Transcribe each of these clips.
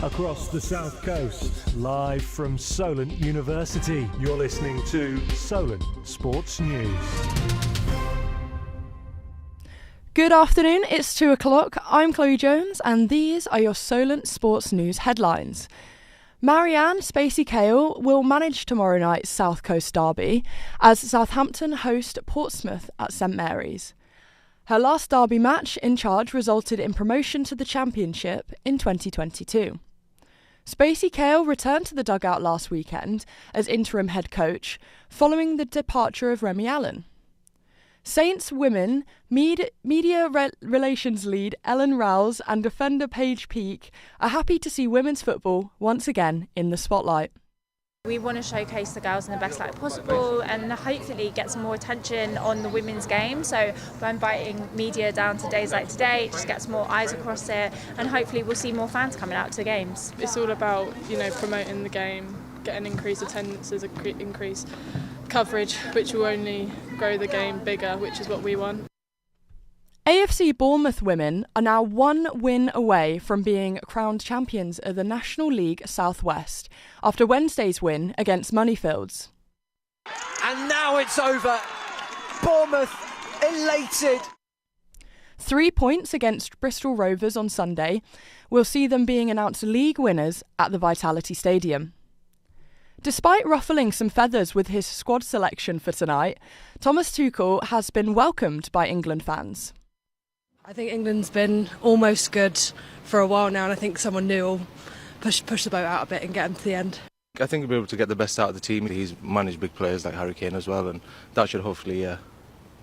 across the South Coast, live from Solent University. You're listening to Solent Sports News. Good afternoon, it's 2 o'clock. I'm Chloe Jones and these are your Solent Sports News headlines. Marianne Spacey Cale will manage tomorrow night's South Coast derby as Southampton host Portsmouth at St Mary's. Her last derby match in charge resulted in promotion to the Championship in 2022. Spacey Cale returned to the dugout last weekend as interim head coach following the departure of Remy Allen. Saints women media relations lead Ellen Rouse and defender Paige Peake are happy to see women's football once again in the spotlight. We want to showcase the girls in the best light possible and hopefully get some more attention on the women's game. So by inviting media down to days like today, it just gets more eyes across it and hopefully we'll see more fans coming out to the games. It's all about, promoting the game, getting increased attendances, increased coverage, which will only grow the game bigger, which is what we want. AFC Bournemouth women are now one win away from being crowned champions of the National League South West after Wednesday's win against Moneyfields. And now it's over. Bournemouth elated. 3 points against Bristol Rovers on Sunday will see them being announced league winners at the Vitality Stadium. Despite ruffling some feathers with his squad selection for tonight, Thomas Tuchel has been welcomed by England fans. I think England's been almost good for a while now, and I think someone new will push the boat out a bit and get them to the end. I think he'll be able to get the best out of the team. He's managed big players like Harry Kane as well, and that should hopefully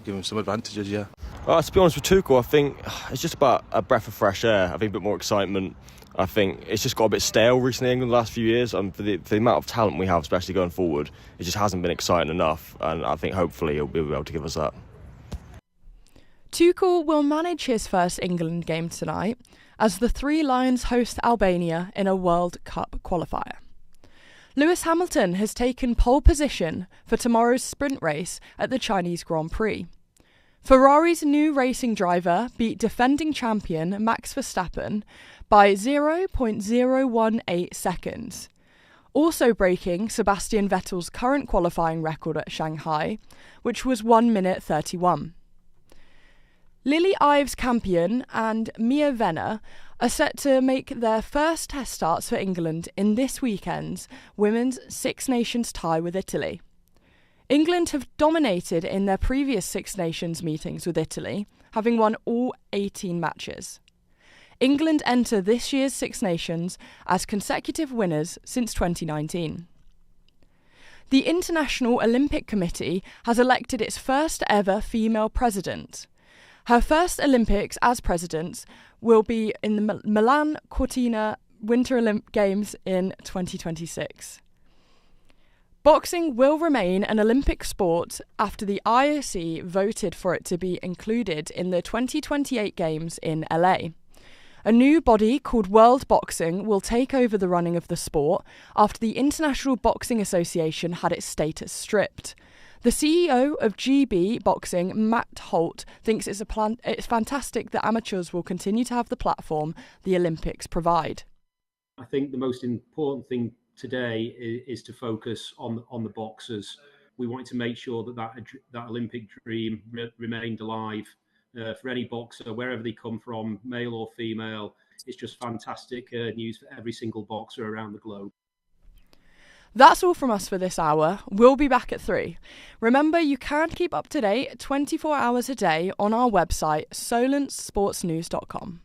give him some advantages, yeah. To be honest with Tuchel, I think it's just about a breath of fresh air. I think a bit more excitement. I think it's just got a bit stale recently in England the last few years. For the amount of talent we have, especially going forward, it just hasn't been exciting enough, and I think hopefully he'll be able to give us that. Tuchel will manage his first England game tonight as the Three Lions host Albania in a World Cup qualifier. Lewis Hamilton has taken pole position for tomorrow's sprint race at the Chinese Grand Prix. Ferrari's new racing driver beat defending champion Max Verstappen by 0.018 seconds, also breaking Sebastian Vettel's current qualifying record at Shanghai, which was 1 minute 31. Lily Ives Campion and Mia Venner are set to make their first test starts for England in this weekend's Women's Six Nations tie with Italy. England have dominated in their previous Six Nations meetings with Italy, having won all 18 matches. England enter this year's Six Nations as consecutive winners since 2019. The International Olympic Committee has elected its first ever female president. Her first Olympics as president will be in the Milan Cortina Winter Games in 2026. Boxing will remain an Olympic sport after the IOC voted for it to be included in the 2028 Games in LA. A new body called World Boxing will take over the running of the sport after the International Boxing Association had its status stripped. The CEO of GB Boxing, Matt Holt, thinks it's fantastic that amateurs will continue to have the platform the Olympics provide. I think the most important thing today is to focus on the boxers. We wanted to make sure that Olympic dream remained alive for any boxer, wherever they come from, male or female. It's just fantastic news for every single boxer around the globe. That's all from us for this hour. We'll be back at 3. Remember, you can keep up to date 24 hours a day on our website, solentsportsnews.com.